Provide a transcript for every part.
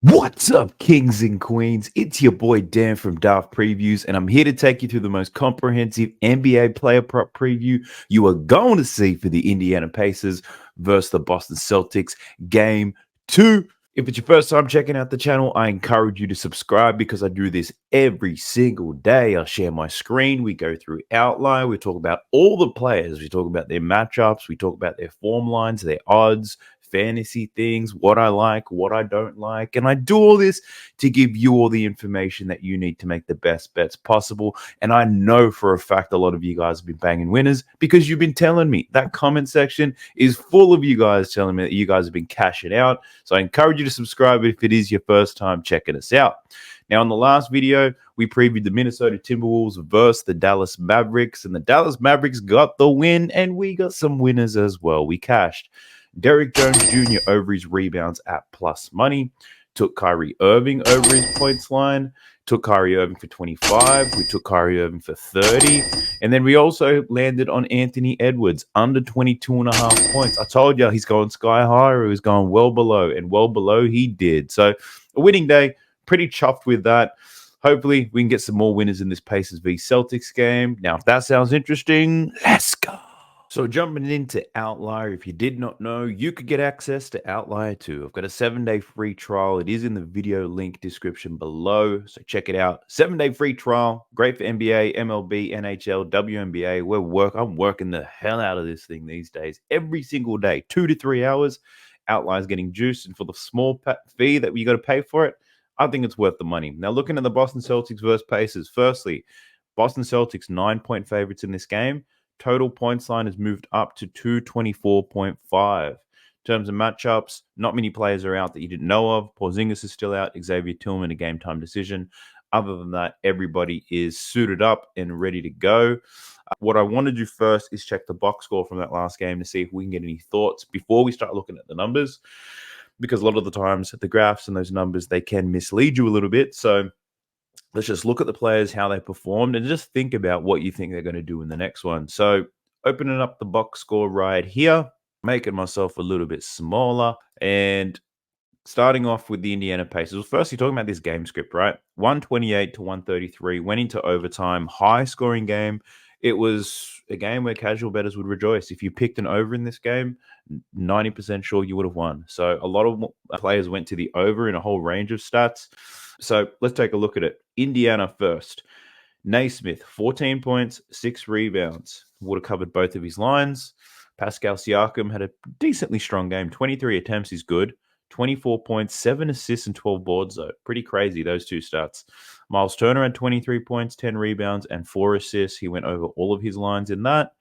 What's up, kings and queens? It's your boy Dan from Daft Previews, and I'm here to take you through the most comprehensive NBA player prop preview you are going to see for the Indiana Pacers versus the Boston Celtics Game 2. If it's your first time checking out the channel, I encourage you to subscribe because I do this every single day. I'll share my screen. We go through outline. We talk about all the players. We talk about their matchups. We talk about their form lines, their odds, fantasy things, what I like, what I don't like. And I do all this to give you all the information that you need to make the best bets possible. And I know for a fact a lot of you guys have been banging winners because you've been telling me. That comment section is full of you guys telling me that you guys have been cashing out. So I encourage you to subscribe if it is your first time checking us out. Now, in the last video, we previewed the Minnesota Timberwolves versus the Dallas Mavericks, and the Dallas Mavericks got the win, and we got some winners as well. We cashed Derrick Jones Jr. over his rebounds at plus money. Took Kyrie Irving over his points line. Took Kyrie Irving for 25. We took Kyrie Irving for 30. And then we also landed on Anthony Edwards under 22.5 points. I told you he's going sky high, or he was going well below, and well below he did. So a winning day. Pretty chuffed with that. Hopefully we can get some more winners in this Pacers v Celtics game. Now, if that sounds interesting, let's go. So jumping into Outlier, if you did not know, you could get access to Outlier too. I've got a 7-day free trial. It is in the video link description below, so check it out. 7-day free trial, great for NBA, MLB, NHL, WNBA. I'm working the hell out of this thing these days. Every single day, 2 to 3 hours. Outlier's getting juiced, and for the small fee that you got to pay for it, I think it's worth the money. Now, looking at the Boston Celtics versus Pacers, firstly, Boston Celtics 9-point favorites in this game. Total points line has moved up to 224.5. In terms of matchups, not many players are out that you didn't know of. Porzingis is still out. Xavier Tillman, a game-time decision. Other than that, everybody is suited up and ready to go. What I want to do first is check the box score from that last game to see if we can get any thoughts before we start looking at the numbers, because a lot of the times the graphs and those numbers, they can mislead you a little bit. So let's just look at the players, how they performed, and just think about what you think they're going to do in the next one. So opening up the box score right here, making myself a little bit smaller, and starting off with the Indiana Pacers. Well, first, you're talking about this game script, right? 128 to 133, went into overtime, high scoring game. It was a game where casual bettors would rejoice. If you picked an over in this game, 90% sure you would have won. So a lot of players went to the over in a whole range of stats. So let's take a look at it. Indiana first. Naismith, 14 points, 6 rebounds. Would have covered both of his lines. Pascal Siakam had a decently strong game. 23 attempts is good. 24 points, 7 assists, and 12 boards, though. Pretty crazy, those two stats. Miles Turner had 23 points, 10 rebounds, and 4 assists. He went over all of his lines in that.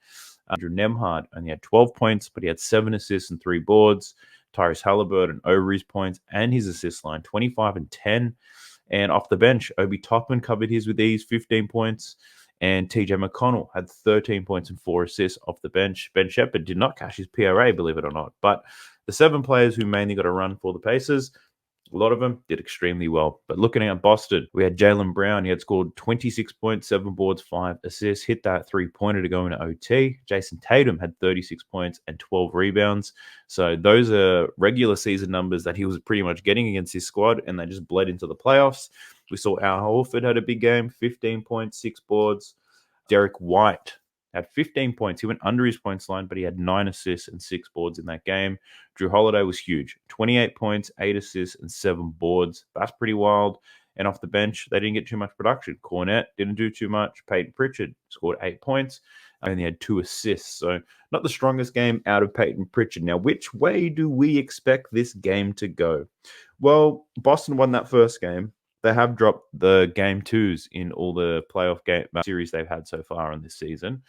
Andrew Nembhard only had 12 points, but he had 7 assists and 3 boards. Tyrese Halliburton over his points and his assist line, 25 and 10. And off the bench, Obi Toppin covered his with ease, 15 points. And TJ McConnell had 13 points and 4 assists off the bench. Ben Shepherd did not cash his PRA, believe it or not. But the 7 players who mainly got a run for the Pacers, a lot of them did extremely well. But looking at Boston, we had Jaylen Brown. He had scored 26 points, 7 boards, 5 assists, hit that 3-pointer to go into OT. Jason Tatum had 36 points and 12 rebounds. So those are regular season numbers that he was pretty much getting against his squad, and they just bled into the playoffs. We saw Al Horford had a big game, 15 points, 6 boards. Derek White had 15 points. He went under his points line, but he had 9 assists and 6 boards in that game. Drew Holiday was huge. 28 points, 8 assists, and 7 boards. That's pretty wild. And off the bench, they didn't get too much production. Cornette didn't do too much. Peyton Pritchard scored 8 points, and he had 2 assists. So not the strongest game out of Peyton Pritchard. Now, which way do we expect this game to go? Well, Boston won that first game. They have dropped the game 2s in all the playoff game series they've had so far in this season.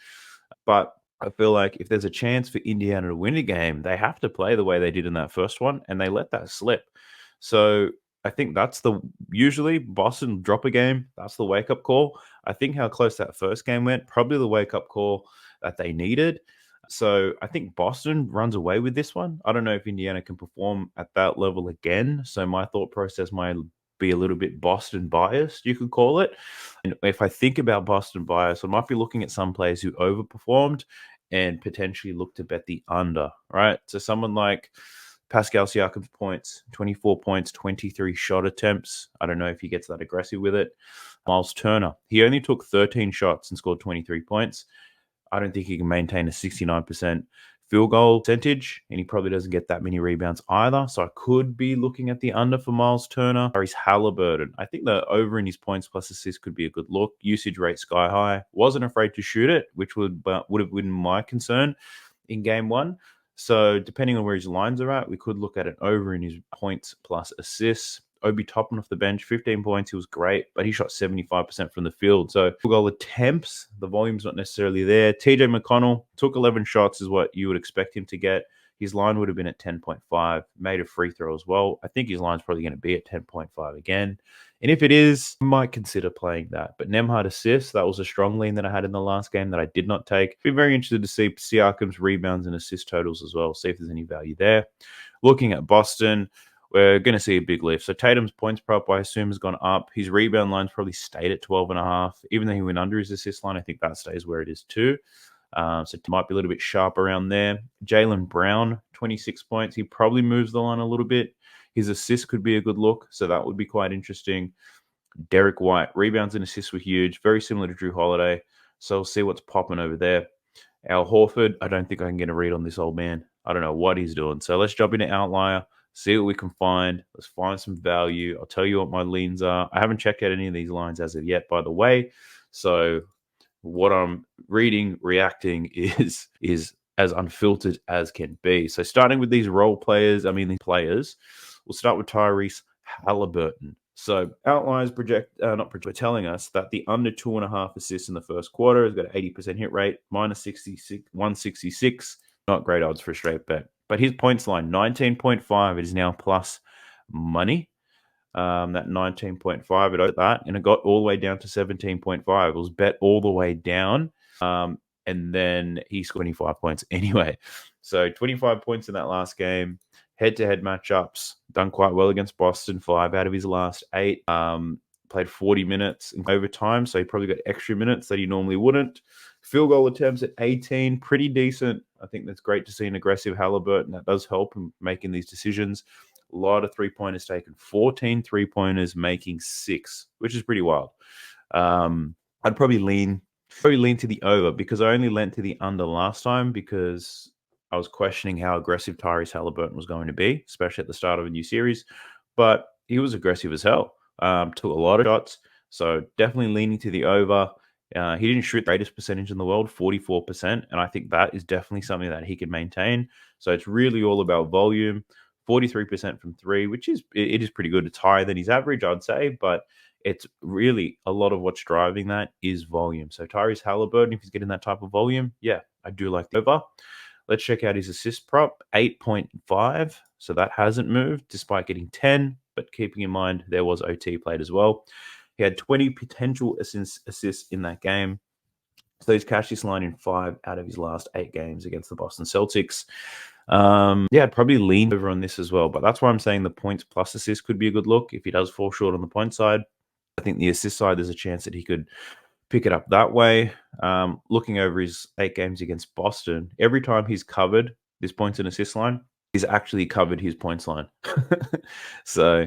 But I feel like if there's a chance for Indiana to win a game, they have to play the way they did in that first one, and they let that slip. So I think that's usually Boston drop a game. That's the wake-up call. I think how close that first game went, probably the wake-up call that they needed. So I think Boston runs away with this one. I don't know if Indiana can perform at that level again. So my thought process might be a little bit Boston biased, you could call it. And if I think about Boston bias, I might be looking at some players who overperformed and potentially look to bet the under, right? So someone like Pascal Siakam's points, 24 points, 23 shot attempts. I don't know if he gets that aggressive with it. Miles Turner, he only took 13 shots and scored 23 points. I don't think he can maintain a 69% field goal percentage, and he probably doesn't get that many rebounds either. So I could be looking at the under for Miles Turner or his Halliburton. I think the over in his points plus assists could be a good look. Usage rate sky high. Wasn't afraid to shoot it, which would have been my concern in game one. So depending on where his lines are at, we could look at an over in his points plus assists. Obi Toppin off the bench, 15 points. He was great, but he shot 75% from the field. So field goal attempts, the volume's not necessarily there. TJ McConnell took 11 shots is what you would expect him to get. His line would have been at 10.5, made a free throw as well. I think his line's probably going to be at 10.5 again. And if it is, I might consider playing that. But Nembhard assists, that was a strong lean that I had in the last game that I did not take. Be very interested to see Siakam's rebounds and assist totals as well, see if there's any value there. Looking at Boston, we're going to see a big lift. So Tatum's points prop, I assume, has gone up. His rebound line's probably stayed at 12.5. Even though he went under his assist line, I think that stays where it is too. So it might be a little bit sharp around there. Jaylen Brown, 26 points. He probably moves the line a little bit. His assist could be a good look, so that would be quite interesting. Derek White, rebounds and assists were huge, very similar to Drew Holiday. So we'll see what's popping over there. Al Horford, I don't think I can get a read on this old man. I don't know what he's doing. So let's jump into Outlier, see what we can find. Let's find some value. I'll tell you what my leans are. I haven't checked out any of these lines as of yet, by the way. So what I'm reading, reacting is as unfiltered as can be. So starting with these these players, we'll start with Tyrese Halliburton. So Outliers telling us that the under 2.5 assists in the first quarter has got an 80% hit rate, minus 66, 166. Not great odds for a straight bet. But his points line, 19.5, it is now plus money. That 19.5, it over that, and it got all the way down to 17.5. It was bet all the way down. And then he scored 25 points anyway. So 25 points in that last game. Head-to-head matchups, done quite well against Boston, 5 out of his last 8. Played 40 minutes in overtime, so he probably got extra minutes that he normally wouldn't. Field goal attempts at 18, pretty decent. I think that's great to see an aggressive Halliburton. That does help in making these decisions. A lot of three-pointers taken, 14 three-pointers, making 6, which is pretty wild. I'd probably lean to the over because I only lent to the under last time because I was questioning how aggressive Tyrese Halliburton was going to be, especially at the start of a new series. But he was aggressive as hell. Took a lot of shots. So definitely leaning to the over. He didn't shoot the greatest percentage in the world, 44%. And I think that is definitely something that he can maintain. So it's really all about volume. 43% from 3, which is pretty good. It's higher than his average, I'd say. But it's really a lot of what's driving that is volume. So Tyrese Halliburton, if he's getting that type of volume, yeah, I do like the over. Let's check out his assist prop, 8.5. So that hasn't moved despite getting 10. But keeping in mind, there was OT played as well. He had 20 potential assists in that game. So he's cashed this line in 5 out of his last 8 games against the Boston Celtics. I'd probably lean over on this as well. But that's why I'm saying the points plus assists could be a good look. If he does fall short on the point side, I think the assist side, there's a chance that he could pick it up that way. Looking over his 8 games against Boston, every time he's covered this points and assist line, he's actually covered his points line. So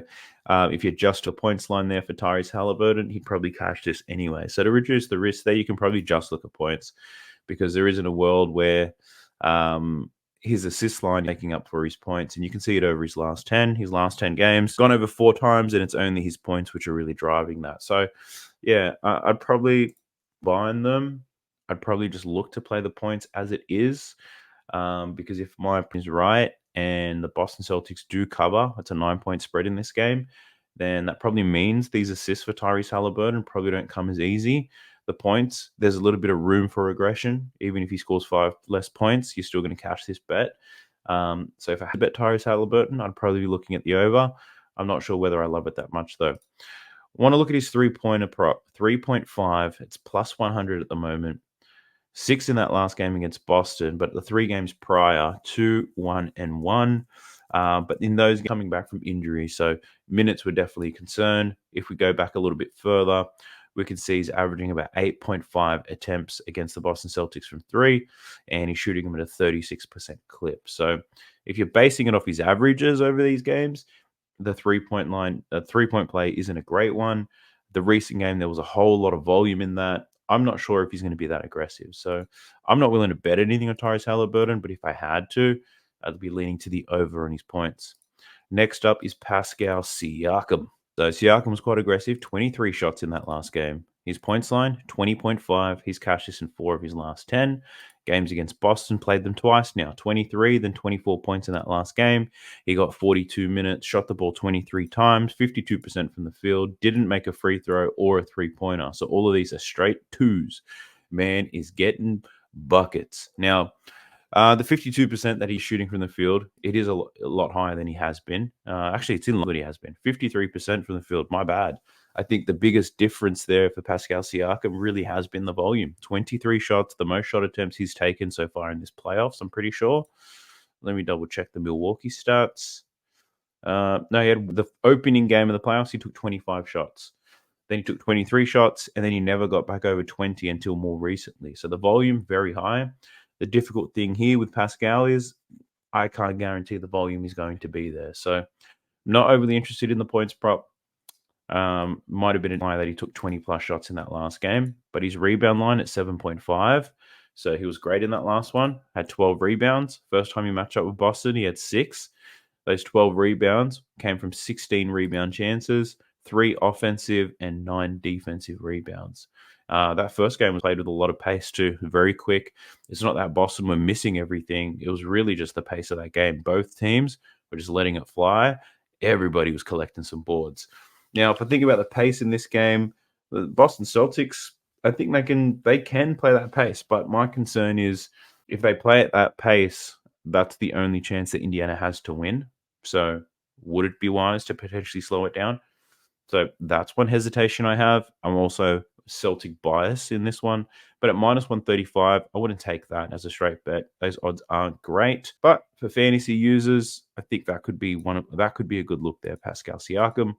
if you adjust a points line there for Tyrese Halliburton, he'd probably cash this anyway. So to reduce the risk there, you can probably just look at points because there isn't a world where his assist line making up for his points, and you can see it over his last 10 games, gone over 4 times, and it's only his points which are really driving that. So yeah, I'd probably bind them. I'd probably just look to play the points as it is, because if my opinion is right and the Boston Celtics do cover, it's a 9-point spread in this game, then that probably means these assists for Tyrese Halliburton probably don't come as easy. The points, there's a little bit of room for regression. Even if he scores 5 less points, you're still going to cash this bet. So if I had bet Tyrese Halliburton, I'd probably be looking at the over. I'm not sure whether I love it that much, though. I want to look at his three-pointer prop, 3.5. It's plus 100 at the moment. 6 in that last game against Boston, but the 3 games prior, 2, 1, and 1. But in those coming back from injury, so minutes were definitely a concern. If we go back a little bit further, we can see he's averaging about 8.5 attempts against the Boston Celtics from three, and he's shooting them at a 36% clip. So if you're basing it off his averages over these games, the 3-point play isn't a great one. The recent game, there was a whole lot of volume in that. I'm not sure if he's going to be that aggressive. So I'm not willing to bet anything on Tyrese Halliburton, but if I had to, I'd be leaning to the over on his points. Next up is Pascal Siakam. So Siakam was quite aggressive, 23 shots in that last game. His points line, 20.5. He's cashed this in 4 of his last 10. Games against Boston, played them twice now, 23, then 24 points in that last game. He got 42 minutes, shot the ball 23 times, 52% from the field, didn't make a free throw or a three-pointer. So all of these are straight twos. Man is getting buckets. Now, the 52% that he's shooting from the field, it is a lot higher than he has been. Actually, it's in line with he has been. 53% from the field, my bad. I think the biggest difference there for Pascal Siakam really has been the volume. 23 shots, the most shot attempts he's taken so far in this playoffs, I'm pretty sure. Let me double check the Milwaukee stats. No, he had the opening game of the playoffs, he took 25 shots. Then he took 23 shots, and then he never got back over 20 until more recently. So the volume, very high. The difficult thing here with Pascal is I can't guarantee the volume is going to be there. So not overly interested in the points prop. Might have been a guy that he took 20 plus shots in that last game, but his rebound line at 7.5. So he was great in that last one, had 12 rebounds. First time he matched up with Boston, he had 6. Those 12 rebounds came from 16 rebound chances, 3 offensive and 9 defensive rebounds. That first game was played with a lot of pace too, very quick. It's not that Boston were missing everything. It was really just the pace of that game. Both teams were just letting it fly. Everybody was collecting some boards. Now, if I think about the pace in this game, the Boston Celtics, I think they can play that pace. But my concern is if they play at that pace, that's the only chance that Indiana has to win. So would it be wise to potentially slow it down? So that's one hesitation I have. I'm also Celtic bias in this one, but at minus 135, I wouldn't take that as a straight bet. Those odds aren't great, but for fantasy users, I think that could be a good look there. Pascal Siakam.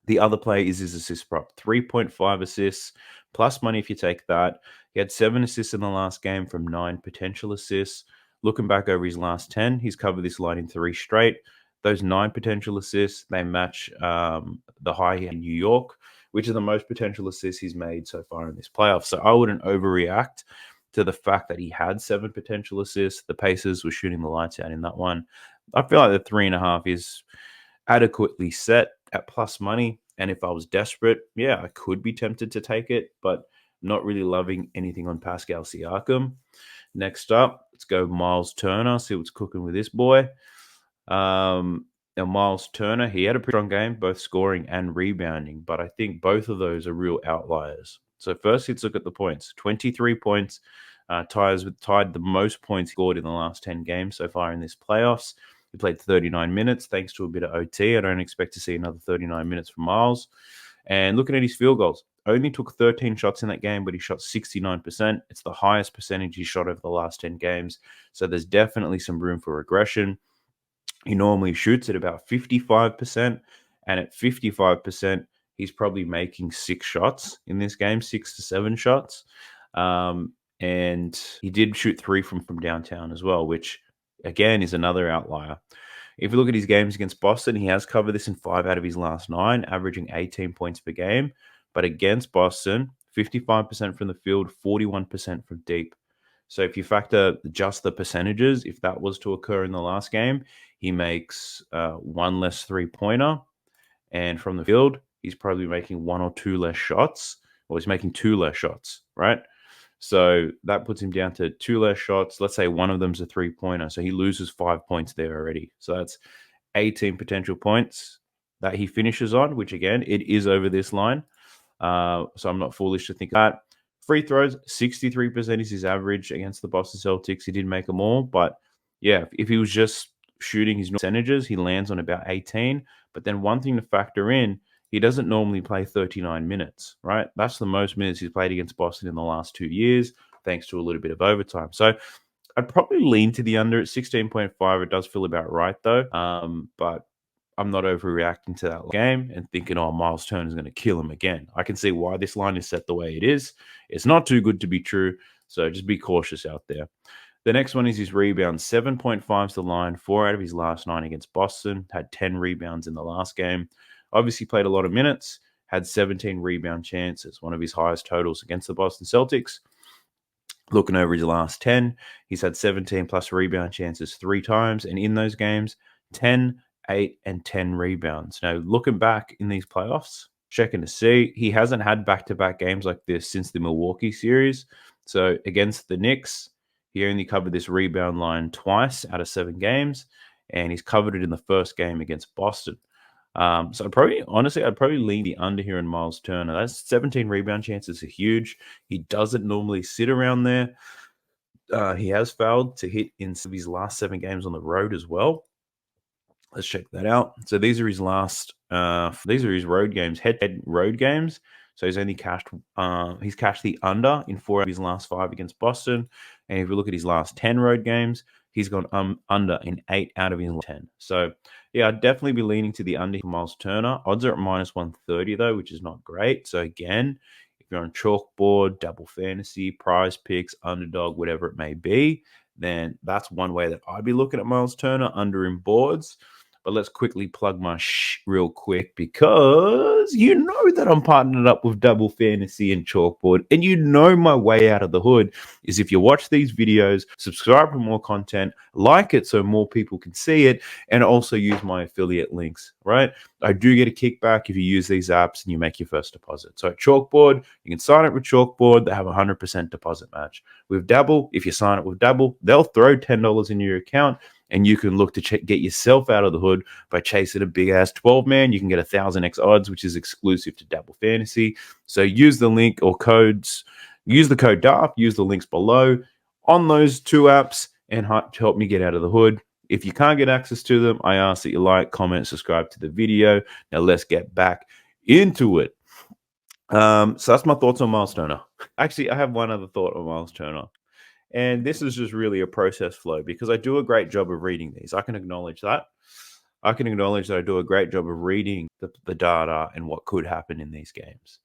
The other play is his assist prop, 3.5 assists plus money if you take that. He had 7 assists in the last game from 9 potential assists. Looking back over his last 10, he's covered this line in 3 straight. Those 9 potential assists, they match the high in New York, which are the most potential assists he's made so far in this playoff. So I wouldn't overreact to the fact that he had 7 potential assists. The Pacers were shooting the lights out in that one. I feel like the 3.5 is adequately set at plus money. And if I was desperate, yeah, I could be tempted to take it, but not really loving anything on Pascal Siakam. Next up, let's go Miles Turner, see what's cooking with this boy. Now, Miles Turner, he had a pretty strong game, both scoring and rebounding, but I think both of those are real outliers. So first, let's look at the points. 23 points, tied the most points scored in the last 10 games so far in this playoffs. He played 39 minutes thanks to a bit of OT. I don't expect to see another 39 minutes from Miles. And looking at his field goals, only took 13 shots in that game, but he shot 69%. It's the highest percentage he shot over the last 10 games. So there's definitely some room for regression. He normally shoots at about 55%. And at 55%, he's probably making 6 shots in this game, 6 to 7 shots. And he did shoot 3 from downtown as well, which again is another outlier. If you look at his games against Boston, he has covered this in 5 out of his last 9, averaging 18 points per game. But against Boston, 55% from the field, 41% from deep. So if you factor just the percentages, if that was to occur in the last game, he makes 1 less three-pointer. And from the field, he's probably making 1 or 2 less shots. Or he's making 2 less shots, right? So that puts him down to 2 less shots. Let's say one of them's a three-pointer. So he loses 5 points there already. So that's 18 potential points that he finishes on, which again, it is over this line. So I'm not foolish to think that. Free throws, 63% is his average against the Boston Celtics. He did make them all. But yeah, if he was just shooting his percentages, he lands on about 18. But then one thing to factor in, he doesn't normally play 39 minutes, right? That's the most minutes he's played against Boston in the last 2 years, thanks to a little bit of overtime. So I'd probably lean to the under at 16.5. It does feel about right, though. But I'm not overreacting to that game and thinking, oh, Miles Turner is going to kill him again. I can see why this line is set the way it is. It's not too good to be true. So just be cautious out there. The next one is his rebounds. 7.5 is the line. 4 out of his last 9 against Boston. Had 10 rebounds in the last game. Obviously played a lot of minutes. Had 17 rebound chances. One of his highest totals against the Boston Celtics. Looking over his last 10, he's had 17 plus rebound chances 3 times. And in those games, 10, 8, and 10 rebounds. Now, looking back in these playoffs, checking to see, he hasn't had back-to-back games like this since the Milwaukee series. So against the Knicks, he only covered this rebound line twice out of 7 games, and he's covered it in the first game against Boston. So I'd probably lean the under here in Miles Turner. That's 17 rebound chances are huge. He doesn't normally sit around there. He has failed to hit in his last 7 games on the road as well. Let's check that out. So these are his road games, head-to-head road games. So he's only cashed the under in 4 of his last 5 against Boston. And if you look at his last 10 road games, he's gone under in 8 out of his 10. So yeah, I'd definitely be leaning to the under for Miles Turner. Odds are at minus 130 though, which is not great. So again, if you're on chalkboard, double fantasy, prize picks, underdog, whatever it may be, then that's one way that I'd be looking at Miles Turner under in boards. But let's quickly plug my real quick, because you know that I'm partnered up with Double Fantasy and Chalkboard, and you know my way out of the hood is if you watch these videos, subscribe for more content, like it so more people can see it, and also use my affiliate links, right? I do get a kickback if you use these apps and you make your first deposit. So at Chalkboard, you can sign up with Chalkboard. They have a 100% deposit match. With Dabble, if you sign up with Dabble, they'll throw $10 in your account, and you can look to get yourself out of the hood by chasing a big-ass 12-man. You can get 1,000x odds, which is exclusive to Dabble Fantasy. So use the link or codes. Use the code DARP. Use the links below on those 2 apps and help me get out of the hood. If you can't get access to them, I ask that you like, comment, subscribe to the video. Now let's get back into it. So that's my thoughts on Miles Turner. Actually, I have one other thought on Miles Turner. And this is just really a process flow, because I do a great job of reading these. I can acknowledge that. I can acknowledge that I do a great job of reading the data and what could happen in these games.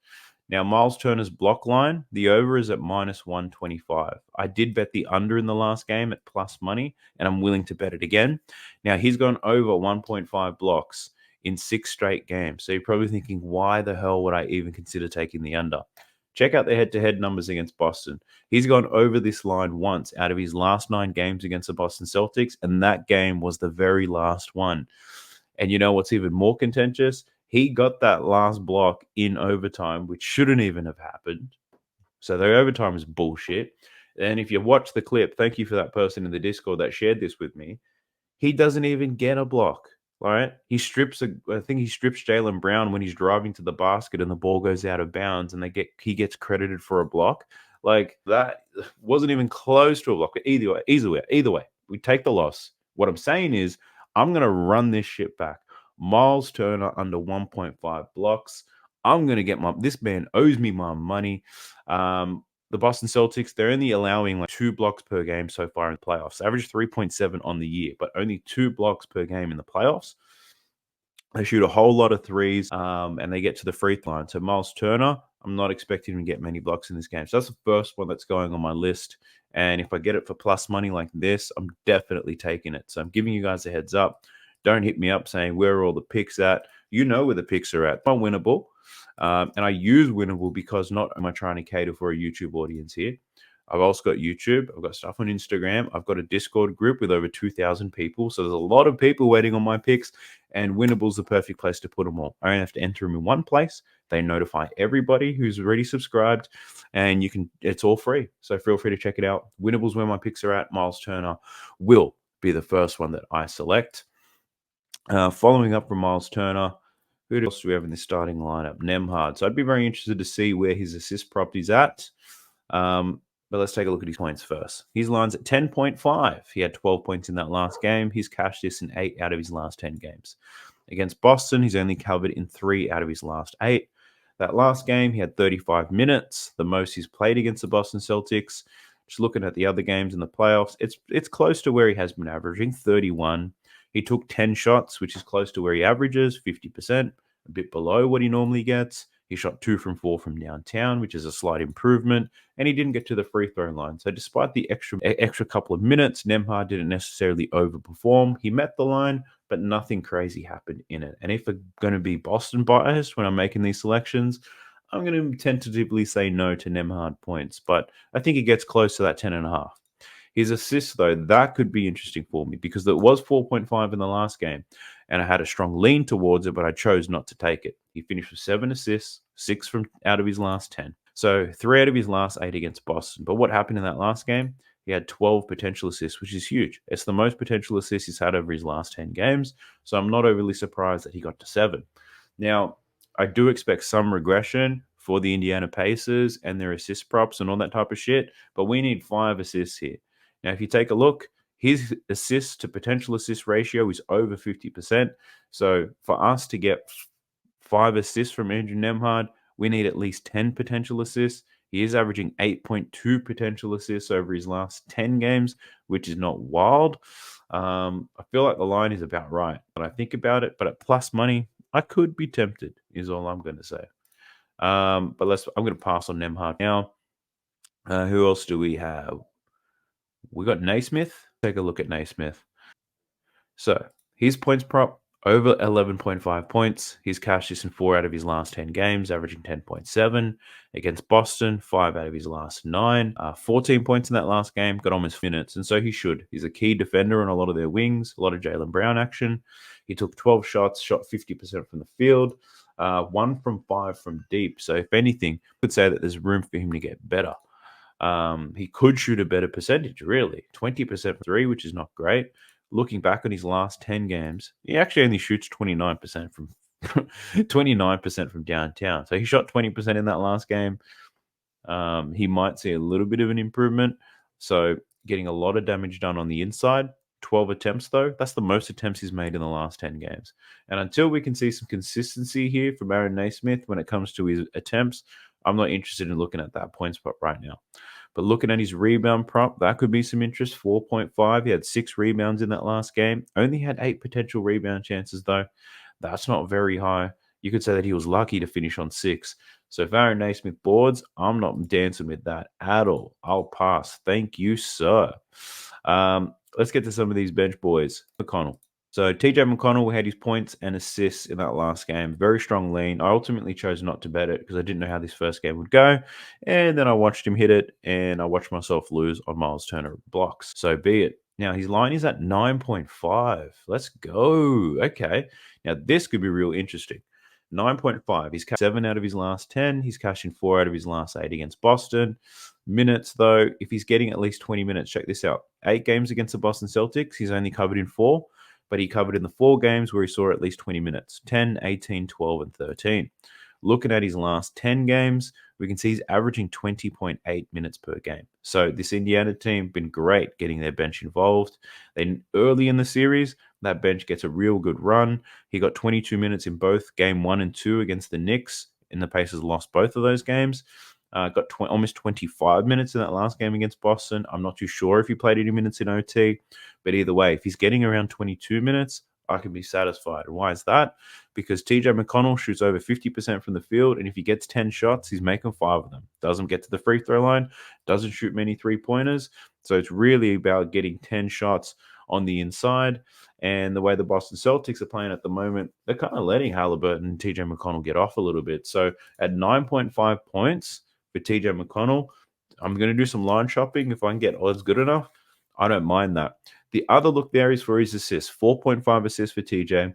Now, Miles Turner's block line, the over is at minus 125. I did bet the under in the last game at plus money, and I'm willing to bet it again. Now, he's gone over 1.5 blocks in 6 straight games. So you're probably thinking, why the hell would I even consider taking the under? Check out the head-to-head numbers against Boston. He's gone over this line once out of his last 9 games against the Boston Celtics, and that game was the very last one. And you know what's even more contentious? He got that last block in overtime, which shouldn't even have happened. So the overtime is bullshit. And if you watch the clip, thank you for that person in the Discord that shared this with me. He doesn't even get a block. All right. I think he strips Jaylen Brown when he's driving to the basket and the ball goes out of bounds, and he gets credited for a block. Like, that wasn't even close to a block. But either way, we take the loss. What I'm saying is, I'm going to run this shit back. Miles Turner under 1.5 blocks. I'm going to get this man owes me my money. The Boston Celtics, they're only allowing like 2 blocks per game so far in the playoffs. Average 3.7 on the year, but only 2 blocks per game in the playoffs. They shoot a whole lot of threes, and they get to the free throw line. So Miles Turner, I'm not expecting him to get many blocks in this game. So that's the first one that's going on my list. And if I get it for plus money like this, I'm definitely taking it. So I'm giving you guys a heads up. Don't hit me up saying, where are all the picks at? You know where the picks are at. They're winnable. And I use Winnable because not am I trying to cater for a YouTube audience here. I've also got YouTube. I've got stuff on Instagram. I've got a Discord group with over 2,000 people. So there's a lot of people waiting on my picks, and Winnable's the perfect place to put them all. I only have to enter them in one place. They notify everybody who's already subscribed, and it's all free. So feel free to check it out. Winnable's where my picks are at. Miles Turner will be the first one that I select. Following up from Miles Turner, who else do we have in the starting lineup? Nembhard. So I'd be very interested to see where his assist property's at. But let's take a look at his points first. His line's at 10.5. He had 12 points in that last game. He's cashed this in 8 out of his last 10 games. Against Boston, he's only covered in 3 out of his last 8. That last game, he had 35 minutes, the most he's played against the Boston Celtics. Just looking at the other games in the playoffs, it's close to where he has been averaging, 31. He took 10 shots, which is close to where he averages, 50%, a bit below what he normally gets. He shot 2 from 4 from downtown, which is a slight improvement, and he didn't get to the free throw line. So despite the extra couple of minutes, Nemhard didn't necessarily overperform. He met the line, but nothing crazy happened in it. And if we're going to be Boston biased when I'm making these selections, I'm going to tentatively say no to Nemhard points, but I think he gets close to that 10.5. His assists, though, that could be interesting for me because it was 4.5 in the last game, and I had a strong lean towards it, but I chose not to take it. He finished with 7 assists, 6 from out of his last 10. So 3 out of his last 8 against Boston. But what happened in that last game? He had 12 potential assists, which is huge. It's the most potential assists he's had over his last 10 games, so I'm not overly surprised that he got to 7. Now, I do expect some regression for the Indiana Pacers and their assist props and all that type of shit, but we need 5 assists here. Now, if you take a look, his assist to potential assist ratio is over 50%. So for us to get 5 assists from Andrew Nemhard, we need at least 10 potential assists. He is averaging 8.2 potential assists over his last 10 games, which is not wild. I feel like the line is about right when I think about it, but at plus money, I could be tempted, is all I'm going to say. But I'm going to pass on Nemhard now. Who else do we have? We got Naismith. Take a look at Naismith. So his points prop over 11.5 points. He's cashed this in 4 out of his last 10 games, averaging 10.7. Against Boston, 5 out of his last 9. 14 points in that last game, got almost minutes, and so he should. He's a key defender on a lot of their wings, a lot of Jaylen Brown action. He took 12 shots, shot 50% from the field, 1 from 5 from deep. So if anything, I would say that there's room for him to get better. He could shoot a better percentage, really. 20% from 3, which is not great. Looking back on his last 10 games, he actually only shoots 29% from 29% from downtown. So he shot 20% in that last game. He might see a little bit of an improvement. So getting a lot of damage done on the inside. 12 attempts, though. That's the most attempts he's made in the last 10 games. And until we can see some consistency here from Aaron Naismith when it comes to his attempts, I'm not interested in looking at that point spot right now. But looking at his rebound prop, that could be some interest. 4.5. He had 6 rebounds in that last game. Only had 8 potential rebound chances, though. That's not very high. You could say that he was lucky to finish on 6. So if Aaron Naismith boards, I'm not dancing with that at all. I'll pass. Thank you, sir. Let's get to some of these bench boys. McConnell. So TJ McConnell had his points and assists in that last game. Very strong lean. I ultimately chose not to bet it because I didn't know how this first game would go. And then I watched him hit it, and I watched myself lose on Miles Turner blocks. So be it. Now, his line is at 9.5. Let's go. Okay. Now, this could be real interesting. 9.5. He's cashed 7 out of his last 10. He's cashed in 4 out of his last 8 against Boston. Minutes, though, if he's getting at least 20 minutes, check this out. 8 games against the Boston Celtics, he's only covered in 4, but he covered in the 4 games where he saw at least 20 minutes, 10, 18, 12, and 13. Looking at his last 10 games, we can see he's averaging 20.8 minutes per game. So this Indiana team been great getting their bench involved. Then early in the series, that bench gets a real good run. He got 22 minutes in both game 1 and 2 against the Knicks, and the Pacers lost both of those games. Got almost 25 minutes in that last game against Boston. I'm not too sure if he played any minutes in OT, but either way, if he's getting around 22 minutes, I can be satisfied. And why is that? Because TJ McConnell shoots over 50% from the field, and if he gets 10 shots, he's making 5 of them. Doesn't get to the free throw line, doesn't shoot many three-pointers. So it's really about getting 10 shots on the inside. And the way the Boston Celtics are playing at the moment, they're kind of letting Halliburton and TJ McConnell get off a little bit. So at 9.5 points for TJ McConnell, I'm going to do some line shopping if I can get odds good enough. I don't mind that. The other look there is for his assists. 4.5 assists for TJ.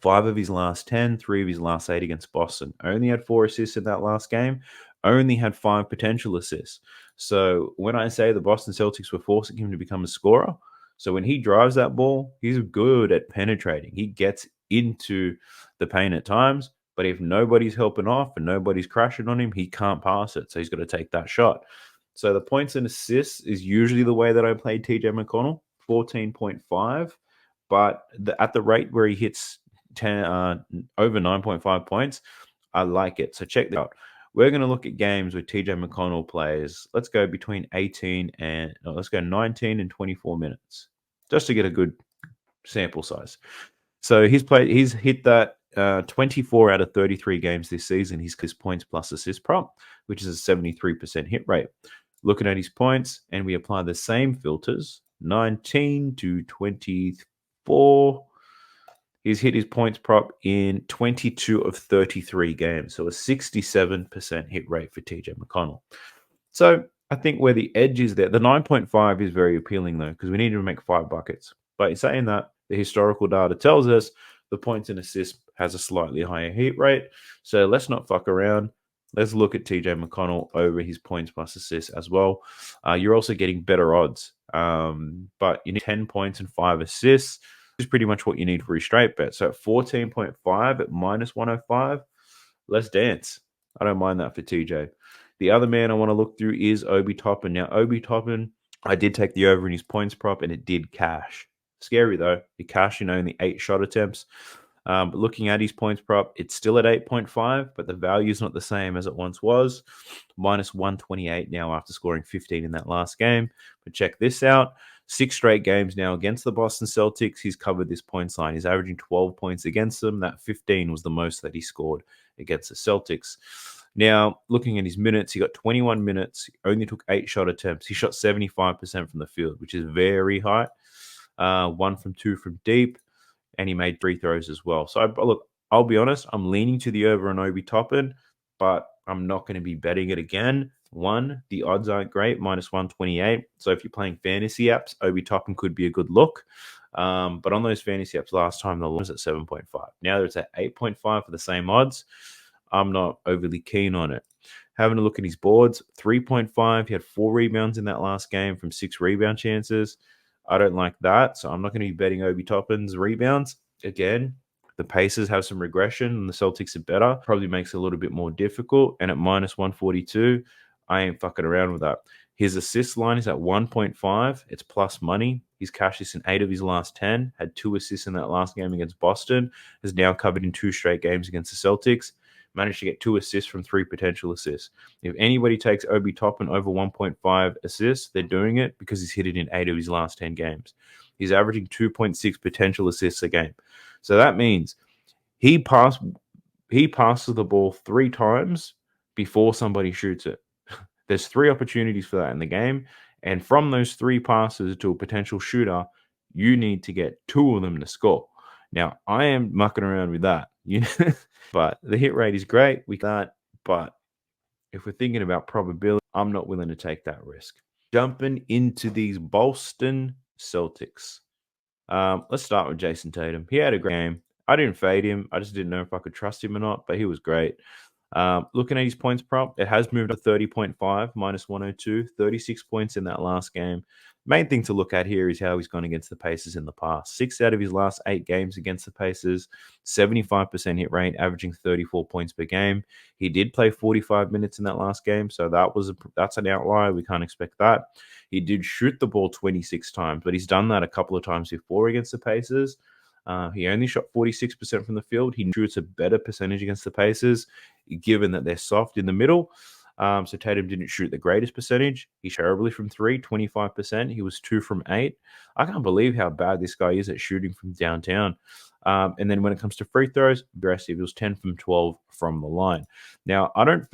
5 of his last 10, 3 of his last 8 against Boston. Only had 4 assists in that last game. Only had 5 potential assists. So when I say the Boston Celtics were forcing him to become a scorer, so when he drives that ball, he's good at penetrating. He gets into the paint at times, but if nobody's helping off and nobody's crashing on him, he can't pass it. So he's got to take that shot. So the points and assists is usually the way that I play TJ McConnell, 14.5. But at the rate where he hits 10, over 9.5 points, I like it. So check that out. We're going to look at games where TJ McConnell plays. Let's go between 18 and let's go 19 and 24 minutes, just to get a good sample size. So he's hit that 24 out of 33 games this season. He's his points plus assist prop, which is a 73% hit rate. Looking at his points, and we apply the same filters, 19 to 24. He's hit his points prop in 22 of 33 games, so a 67% hit rate for TJ McConnell. So I think where the edge is there, the 9.5 is very appealing though, because we need to make 5 buckets. But in saying that, the historical data tells us the points and assists has a slightly higher hit rate. So let's not fuck around. Let's look at TJ McConnell over his points plus assists as well. You're also getting better odds, but you need 10 points and 5 assists. Is pretty much what you need for a straight bet. So at 14.5 at minus 105, let's dance. I don't mind that for TJ. The other man I want to look through is Obi Toppin. Now, Obi Toppin, I did take the over in his points prop, and it did cash. Scary, though. He cashed in only 8 shot attempts. But looking at his points prop, it's still at 8.5, but the value is not the same as it once was. Minus 128 now after scoring 15 in that last game. But check this out. 6 straight games now against the Boston Celtics. He's covered this points line. He's averaging 12 points against them. That 15 was the most that he scored against the Celtics. Now, looking at his minutes, he got 21 minutes. He only took 8 shot attempts. He shot 75% from the field, which is very high. 1 from 2 from deep. And he made 3 throws as well. So, look, I'll be honest. I'm leaning to the over on Obi Toppin, but I'm not going to be betting it again. One, the odds aren't great, minus 128. So if you're playing fantasy apps, Obi Toppin could be a good look. But on those fantasy apps last time, the line was at 7.5. Now it's at 8.5 for the same odds. I'm not overly keen on it. Having a look at his boards, 3.5. He had 4 rebounds in that last game from 6 rebound chances. I don't like that, so I'm not going to be betting Obi Toppin's rebounds. Again, the Pacers have some regression and the Celtics are better. Probably makes it a little bit more difficult. And at minus 142, I ain't fucking around with that. His assist line is at 1.5. It's plus money. He's cashed this in 8 of his last 10. Had 2 assists in that last game against Boston. Has now covered in 2 straight games against the Celtics. Managed to get 2 assists from 3 potential assists. If anybody takes Obi Toppin over 1.5 assists, they're doing it because he's hit it in 8 of his last 10 games. He's averaging 2.6 potential assists a game. So that means he passes the ball 3 times before somebody shoots it. There's 3 opportunities for that in the game. And from those 3 passes to a potential shooter, you need to get 2 of them to score. Now, I am mucking around with that. But the hit rate is great. We can't. But if we're thinking about probability, I'm not willing to take that risk. Jumping into these Boston Celtics. Let's start with Jason Tatum. He had a great game. I didn't fade him. I just didn't know if I could trust him or not, but he was great. Looking at his points prop, it has moved to 30.5, minus 102, 36 points in that last game. Main thing to look at here is how he's gone against the Pacers in the past. 6 out of his last 8 games against the Pacers, 75% hit rate, averaging 34 points per game. He did play 45 minutes in that last game, so that's an outlier. We can't expect that. He did shoot the ball 26 times, but he's done that a couple of times before against the Pacers. He only shot 46% from the field. He shoots a better percentage against the Pacers, given that they're soft in the middle. So Tatum didn't shoot the greatest percentage. He shot terribly from 3, 25%. He was 2 from 8. I can't believe how bad this guy is at shooting from downtown. And then when it comes to free throws, aggressive. It was 10 from 12 from the line. Now, I don't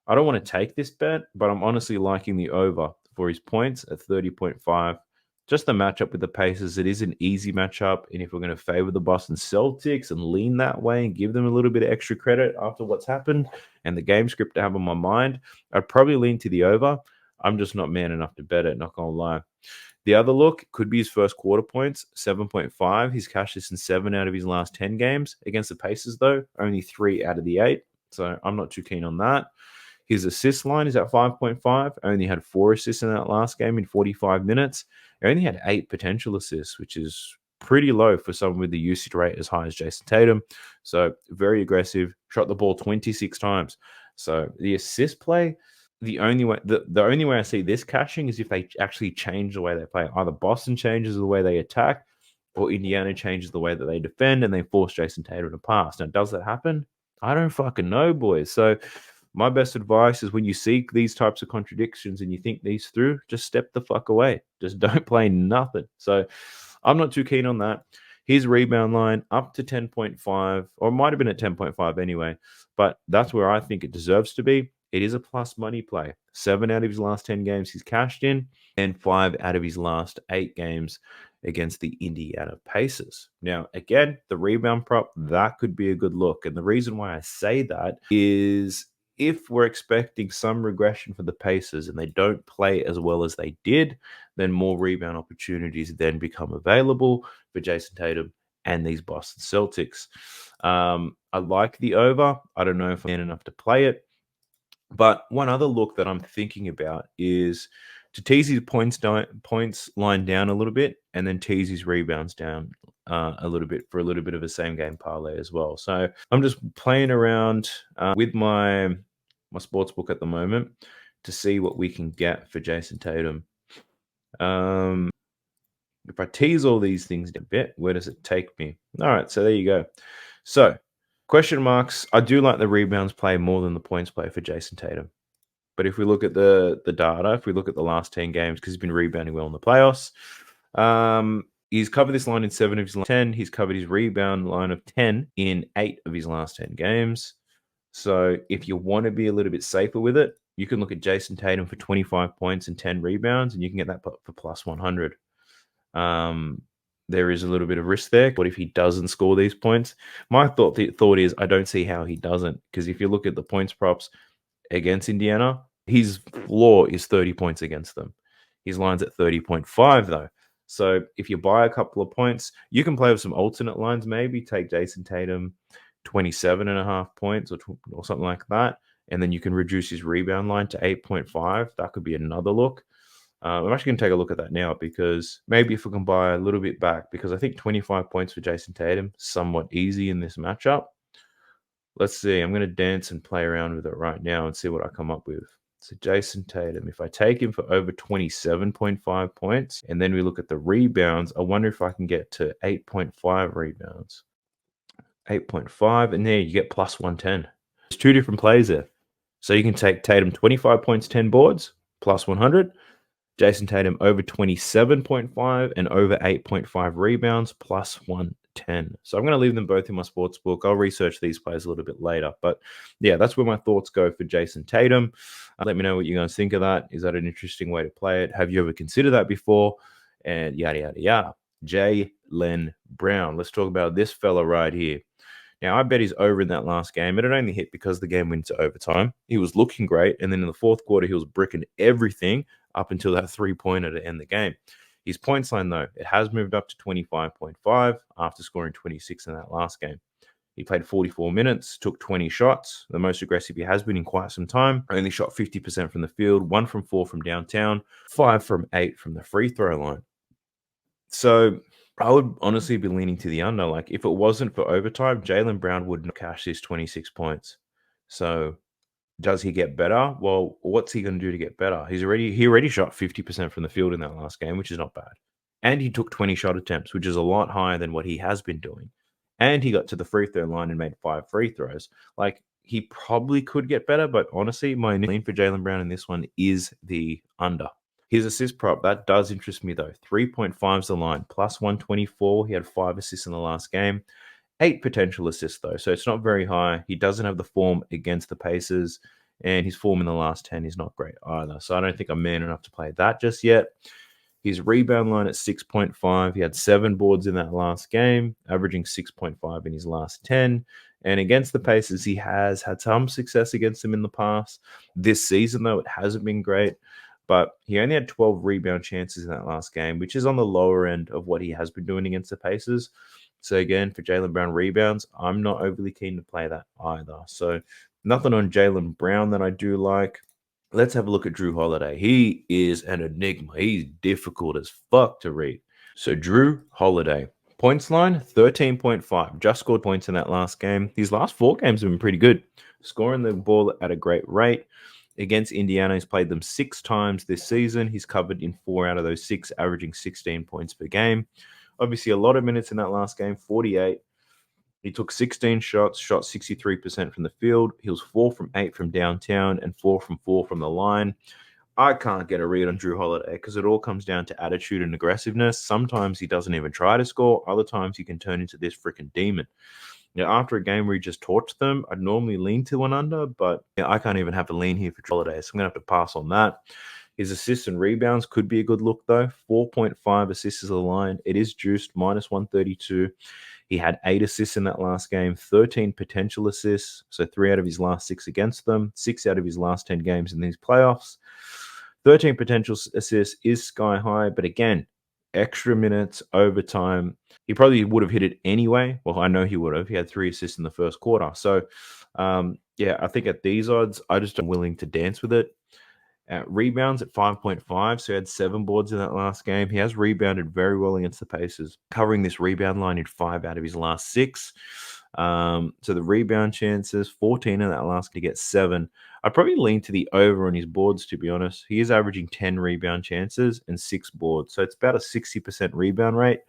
want to take this bet, but I'm honestly liking the over for his points at 30.5. Just the matchup with the Pacers, it is an easy matchup. And if we're going to favor the Boston Celtics and lean that way and give them a little bit of extra credit after what's happened and the game script I have on my mind, I'd probably lean to the over. I'm just not man enough to bet it, not going to lie. The other look could be his first quarter points, 7.5. He's cashed this in 7 out of his last 10 games. Against the Pacers, though, only 3 out of the 8. So I'm not too keen on that. His assist line is at 5.5. Only had 4 assists in that last game in 45 minutes. He only had 8 potential assists, which is pretty low for someone with the usage rate as high as Jason Tatum. So very aggressive. Shot the ball 26 times. So the assist play, the only way I see this cashing is if they actually change the way they play. Either Boston changes the way they attack, or Indiana changes the way that they defend, and they force Jason Tatum to pass. Now, does that happen? I don't fucking know, boys. So my best advice is when you see these types of contradictions and you think these through, just step the fuck away. Just don't play nothing. So I'm not too keen on that. His rebound line up to 10.5, or it might have been at 10.5 anyway, but that's where I think it deserves to be. It is a plus money play. 7 out of his last 10 games he's cashed in, and 5 out of his last 8 games against the Indiana Pacers. Now, again, the rebound prop, that could be a good look. And the reason why I say that is if we're expecting some regression for the Pacers and they don't play as well as they did, then more rebound opportunities then become available for Jason Tatum and these Boston Celtics. I like the over. I don't know if I'm in enough to play it. But one other look that I'm thinking about is to tease his points line down a little bit and then tease his rebounds down a little bit for a little bit of a same game parlay as well. So I'm just playing around with my sports book at the moment to see what we can get for Jason Tatum. If I tease all these things a bit, where does it take me? All right, so there you go. So question marks. I do like the rebounds play more than the points play for Jason Tatum. But if we look at the data, if we look at the last 10 games, because he's been rebounding well in the playoffs, he's covered this line in 7 of his last 10. He's covered his rebound line of 10 in 8 of his last 10 games. So if you want to be a little bit safer with it, you can look at Jason Tatum for 25 points and 10 rebounds, and you can get that for plus 100. There is a little bit of risk there. What if he doesn't score these points? My thought is I don't see how he doesn't, because if you look at the points props against Indiana, his floor is 30 points against them. His line's at 30.5 though. So if you buy a couple of points, you can play with some alternate lines, maybe take Jason Tatum 27.5 points or something like that. And then you can reduce his rebound line to 8.5. That could be another look. I'm actually going to take a look at that now, because maybe if we can buy a little bit back, because I think 25 points for Jason Tatum, somewhat easy in this matchup. Let's see. I'm going to dance and play around with it right now and see what I come up with. So Jason Tatum, if I take him for over 27.5 points, and then we look at the rebounds, I wonder if I can get to 8.5 rebounds. 8.5, and there you get plus 110. There's 2 different plays there. So you can take Tatum 25 points, 10 boards, plus 100. Jason Tatum over 27.5 and over 8.5 rebounds, plus 110. So I'm going to leave them both in my sports book. I'll research these plays a little bit later. But yeah, that's where my thoughts go for Jason Tatum. Let me know what you guys think of that. Is that an interesting way to play it? Have you ever considered that before? And yada, yada, yada. Jaylen Brown. Let's talk about this fella right here. Now, I bet he's over in that last game. It only hit because the game went to overtime. He was looking great. And then in the fourth quarter, he was bricking everything up until that three-pointer to end the game. His points line, though, it has moved up to 25.5 after scoring 26 in that last game. He played 44 minutes, took 20 shots, the most aggressive he has been in quite some time. Only shot 50% from the field, 1 from 4 from downtown, 5 from 8 from the free throw line. So I would honestly be leaning to the under. Like, if it wasn't for overtime, Jaylen Brown would not cash his 26 points. So does he get better? Well, what's he going to do to get better? He already shot 50% from the field in that last game, which is not bad. And he took 20 shot attempts, which is a lot higher than what he has been doing. And he got to the free throw line and made 5 free throws. Like, he probably could get better, but honestly, my lean for Jaylen Brown in this one is the under. His assist prop, that does interest me though. 3.5 is the line, plus 124. He had 5 assists in the last game. 8 potential assists though, so it's not very high. He doesn't have the form against the Pacers, and his form in the last 10 is not great either. So I don't think I'm man enough to play that just yet. His rebound line at 6.5. He had 7 boards in that last game, averaging 6.5 in his last 10. And against the Pacers, he has had some success against them in the past. This season, though, it hasn't been great. But he only had 12 rebound chances in that last game, which is on the lower end of what he has been doing against the Pacers. So again, for Jaylen Brown rebounds, I'm not overly keen to play that either. So nothing on Jaylen Brown that I do like. Let's have a look at Drew Holiday. He is an enigma. He's difficult as fuck to read. So Drew Holiday, points line, 13.5. Just scored points in that last game. His last 4 games have been pretty good. Scoring the ball at a great rate. Against Indiana, he's played them 6 times this season. He's covered in 4 out of those 6, averaging 16 points per game. Obviously, a lot of minutes in that last game, 48. He took 16 shots, shot 63% from the field. He was 4 from 8 from downtown and 4 from 4 from the line. I can't get a read on Drew Holiday because it all comes down to attitude and aggressiveness. Sometimes he doesn't even try to score. Other times he can turn into this freaking demon. After a game where he just torched them, I'd normally lean to one under, but I can't even have a lean here for Drew Holiday, so I'm going to have to pass on that. His assists and rebounds could be a good look, though. 4.5 assists is a line. It is juiced, minus 132. He had 8 assists in that last game, 13 potential assists, so 3 out of his last 6 against them, 6 out of his last 10 games in these playoffs. 13 potential assists is sky high, but again, extra minutes, overtime. He probably would have hit it anyway. Well, I know he would have. He had 3 assists in the first quarter. So, yeah, I think at these odds, I just am willing to dance with it. Rebounds at 5.5, so he had 7 boards in that last game. He has rebounded very well against the Pacers, covering this rebound line in 5 out of his last 6. So the rebound chances, 14 in that last to get 7. I'd probably lean to the over on his boards, to be honest. He is averaging 10 rebound chances and 6 boards, so it's about a 60% rebound rate.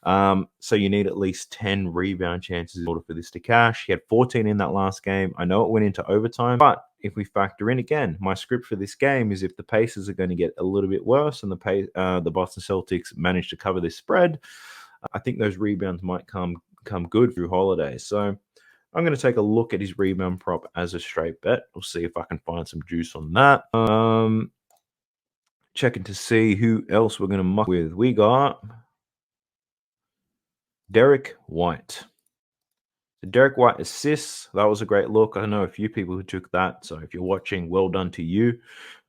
So you need at least 10 rebound chances in order for this to cash. He had 14 in that last game. I know it went into overtime, but if we factor in again, my script for this game is if the Pacers are going to get a little bit worse and the Boston Celtics manage to cover this spread, I think those rebounds might come good through Holiday. So I'm going to take a look at his rebound prop as a straight bet. We'll see if I can find some juice on that. Checking to see who else we're going to muck with. We got Derek White. The Derek White assists, that was a great look. I know a few people who took that, so if you're watching, well done to you.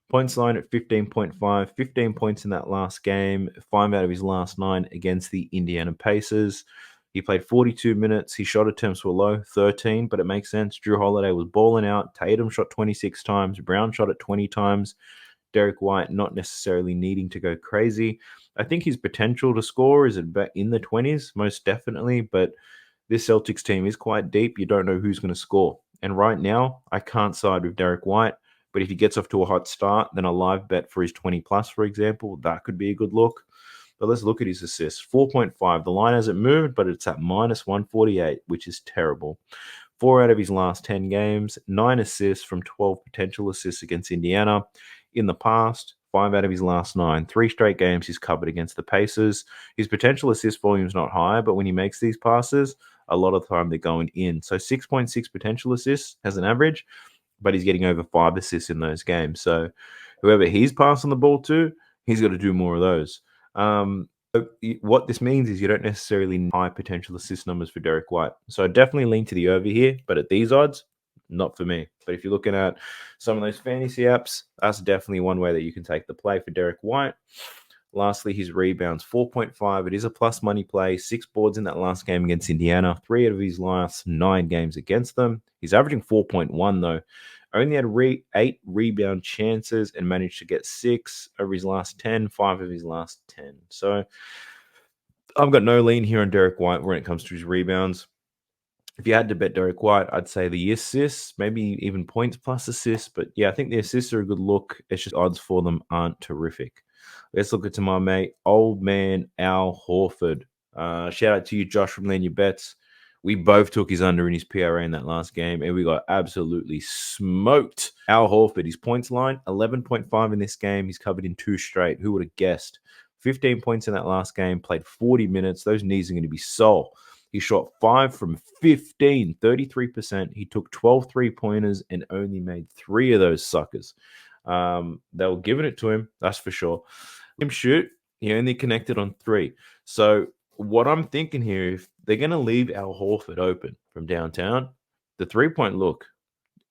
Points line at 15.5, 15 points in that last game, 5 out of his last 9 against the Indiana Pacers. He played 42 minutes. His shot attempts were low, 13, but it makes sense. Drew Holiday was balling out. Tatum shot 26 times. Brown shot at 20 times. Derek White not necessarily needing to go crazy. I think his potential to score is in the 20s, most definitely, but this Celtics team is quite deep. You don't know who's going to score. And right now, I can't side with Derek White. But if he gets off to a hot start, then a live bet for his 20 plus, for example, that could be a good look. But let's look at his assists. 4.5. The line hasn't moved, but it's at minus 148, which is terrible. 4 out of his last 10 games, 9 assists from 12 potential assists against Indiana. In the past, 5 out of his last 9. 3 straight games he's covered against the Pacers. His potential assist volume is not high, but when he makes these passes, a lot of the time they're going in. So 6.6 potential assists as an average, but he's getting over 5 assists in those games. So whoever he's passing the ball to, he's got to do more of those. What this means is you don't necessarily need high potential assist numbers for Derek White. So I definitely lean to the over here, but at these odds, not for me. But if you're looking at some of those fantasy apps, that's definitely one way that you can take the play for Derek White. Lastly, his rebounds, 4.5. It is a plus money play. 6 boards in that last game against Indiana. 3 out of his last 9 games against them. He's averaging 4.1, though. Only had 8 rebound chances and managed to get 6 over his last 10, 5 of his last 10. So I've got no lean here on Derek White when it comes to his rebounds. If you had to bet Derek White, I'd say the assists, maybe even points plus assists. But yeah, I think the assists are a good look. It's just odds for them aren't terrific. Let's look at my mate, old man Al Horford. Shout out to you, Josh, from Land Your Bets. We both took his under in his PRA in that last game, and we got absolutely smoked. Al Horford, his points line, 11.5 in this game. He's covered in 2 straight. Who would have guessed? 15 points in that last game, played 40 minutes. Those knees are going to be sore. He shot 5 from 15, 33%. He took 12 3-pointers and only made 3 of those suckers. They were giving it to him, that's for sure. Him shoot, he only connected on 3. So what I'm thinking here, if they're going to leave Al Horford open from downtown, the 3-point look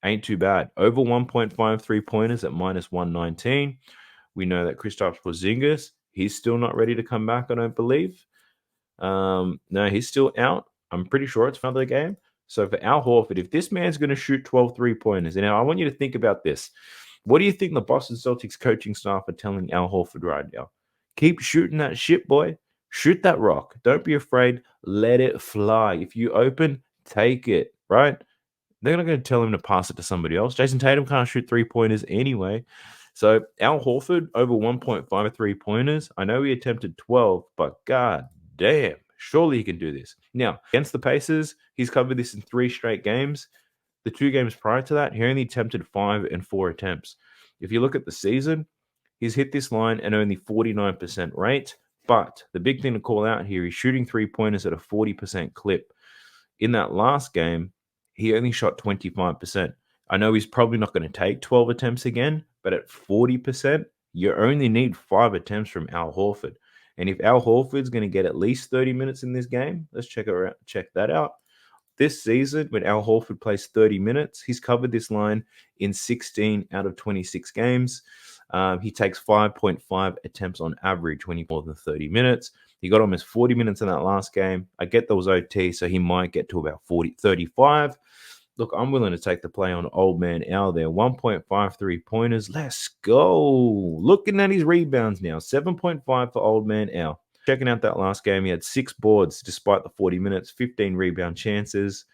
ain't too bad. Over 1.5 3-pointers at minus 119. We know that Kristaps Porzingis, he's still not ready to come back, I don't believe. No, he's still out. I'm pretty sure it's another game. So for Al Horford, if this man's going to shoot 12 3-pointers, and now I want you to think about this. What do you think the Boston Celtics coaching staff are telling Al Horford right now? Keep shooting that shit, boy. Shoot that rock. Don't be afraid. Let it fly. If you open, take it, right? They're not going to tell him to pass it to somebody else. Jason Tatum can't shoot 3-pointers anyway. So Al Horford, over 1.5 3-pointers. I know he attempted 12, but god damn, surely he can do this. Now, against the Pacers, he's covered this in 3 straight games. The 2 games prior to that, he only attempted 5 and 4 attempts. If you look at the season, He's hit this line at only 49% rate. But the big thing to call out here, he's shooting 3-pointers at a 40% clip. In that last game, he only shot 25%. I know he's probably not going to take 12 attempts again, but at 40%, you only need 5 attempts from Al Horford. And if Al Horford's going to get at least 30 minutes in this game, let's check that out. This season, when Al Horford plays 30 minutes, he's covered this line in 16 out of 26 games. He takes 5.5 attempts on average when he more than 30 minutes. He got almost 40 minutes in that last game. I get those OT, so he might get to about 35. Look, I'm willing to take the play on old man Al there. 1.53 pointers. Let's go. Looking at his rebounds now. 7.5 for old man Al. Checking out that last game, he had 6 boards despite the 40 minutes, 15 rebound chances.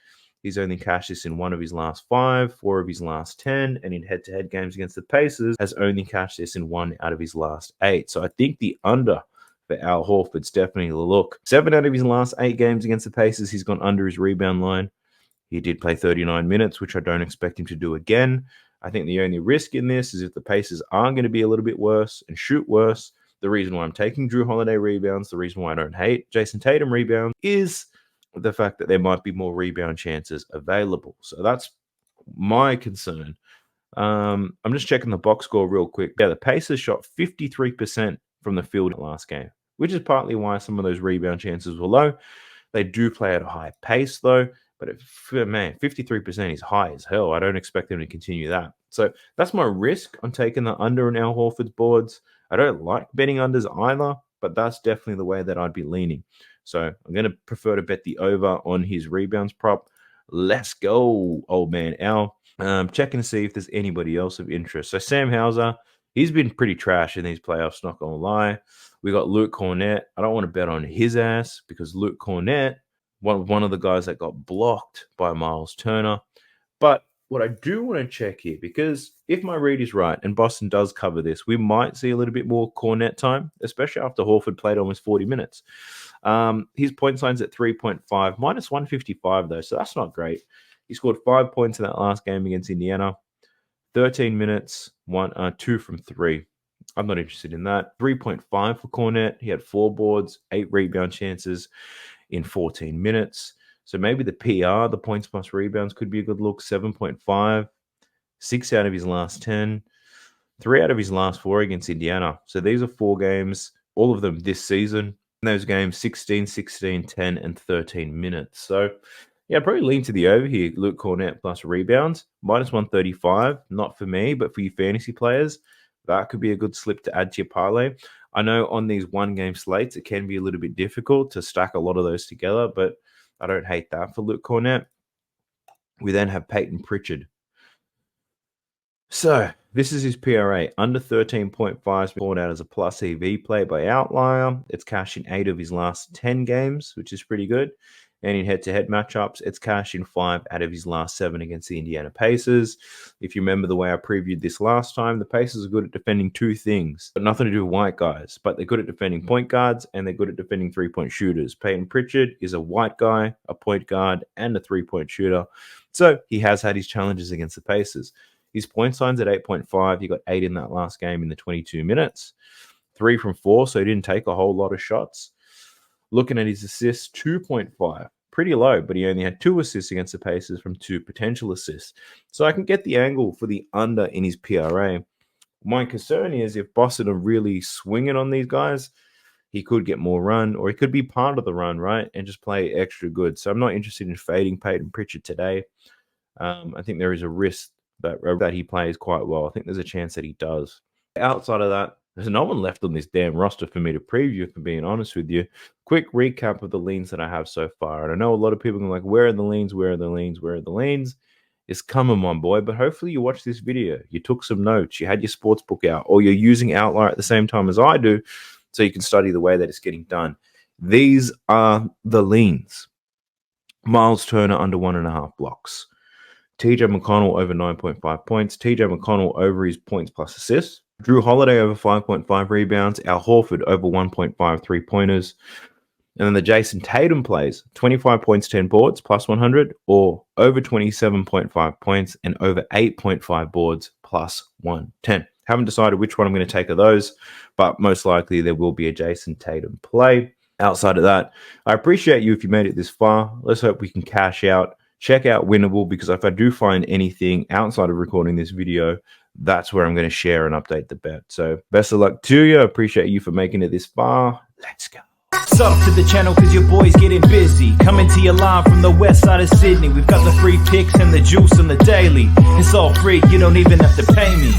He's only cashed this in 1 of his last 5, 4 of his last 10, and in head-to-head games against the Pacers, has only cashed this in 1 out of his last 8. So I think the under for Al Horford's definitely the look. 7 out of his last 8 games against the Pacers, he's gone under his rebound line. He did play 39 minutes, which I don't expect him to do again. I think the only risk in this is if the Pacers are going to be a little bit worse and shoot worse. The reason why I'm taking Drew Holiday rebounds, the reason why I don't hate Jason Tatum rebounds is the fact that there might be more rebound chances available. So that's my concern. I'm just checking the box score real quick. Yeah, the Pacers shot 53% from the field last game, which is partly why some of those rebound chances were low. They do play at a high pace, though. But 53% is high as hell. I don't expect them to continue that. So that's my risk on taking the under in Al Horford's boards. I don't like betting unders either, but that's definitely the way that I'd be leaning. So I'm going to prefer to bet the over on his rebounds prop. Let's go, old man Al. Checking to see if there's anybody else of interest. So Sam Hauser, he's been pretty trash in these playoffs, not going to lie. We got Luke Cornett. I don't want to bet on his ass because Luke Cornett, one of the guys that got blocked by Miles Turner. But what I do want to check here, because if my read is right and Boston does cover this, we might see a little bit more Cornett time, especially after Horford played almost 40 minutes. His point sign's at 3.5, minus 155 though, so that's not great. He scored 5 points in that last game against Indiana. 13 minutes, 2 from 3. I'm not interested in that. 3.5 for Cornett. He had 4 boards, 8 rebound chances in 14 minutes. So maybe the PR, the points plus rebounds, could be a good look. 7.5, 6 out of his last 10, 3 out of his last 4 against Indiana. So these are 4 games, all of them this season. In those games, 16, 16, 10, and 13 minutes. So yeah, probably lean to the over here. Luke Cornett plus rebounds, minus 135. Not for me, but for you fantasy players, that could be a good slip to add to your parlay. I know on these one-game slates, it can be a little bit difficult to stack a lot of those together, but I don't hate that for Luke Cornett. We then have Peyton Pritchard. So this is his PRA, under 13.5, scored out as a plus EV play by Outlier. It's cashed in 8 of his last 10 games, which is pretty good. And in head-to-head matchups, it's cashed in 5 out of his last 7 against the Indiana Pacers. If you remember the way I previewed this last time, the Pacers are good at defending 2 things. But nothing to do with white guys, but they're good at defending point guards and they're good at defending 3-point shooters. Peyton Pritchard is a white guy, a point guard, and a 3-point shooter. So he has had his challenges against the Pacers. His point sign's at 8.5. He got 8 in that last game in the 22 minutes. 3 from 4, so he didn't take a whole lot of shots. Looking at his assists, 2.5. Pretty low, but he only had 2 assists against the Pacers from 2 potential assists. So I can get the angle for the under in his PRA. My concern is if Boston are really swinging on these guys, he could get more run, or he could be part of the run, right, and just play extra good. So I'm not interested in fading Peyton Pritchard today. I think there is a risk that he plays quite well. I think there's a chance that he does. Outside of that, there's no one left on this damn roster for me to preview, if I'm being honest with you. Quick recap of the leans that I have so far. And I know a lot of people are like, where are the leans? Where are the leans? Where are the leans? It's coming, my boy. But hopefully you watched this video. You took some notes. You had your sports book out. Or you're using Outlier at the same time as I do so you can study the way that it's getting done. These are the leans. Miles Turner under 1.5 blocks. TJ McConnell over 9.5 points. TJ McConnell over his points plus assists. Drew Holiday over 5.5 rebounds. Al Horford over 1.5 3-pointers. And then the Jason Tatum plays 25 points, 10 boards, plus 100, or over 27.5 points and over 8.5 boards, plus 110. Haven't decided which one I'm going to take of those, but most likely there will be a Jason Tatum play. Outside of that, I appreciate you if you made it this far. Let's hope we can cash out. Check out Winnable, because if I do find anything outside of recording this video, that's where I'm going to share and update the bet. So best of luck to you. I appreciate you for making it this far. Let's go. Sub to the channel cause your boy's getting busy. Coming to you live from the west side of Sydney. We've got the free picks and the juice on the daily. It's all free, you don't even have to pay me.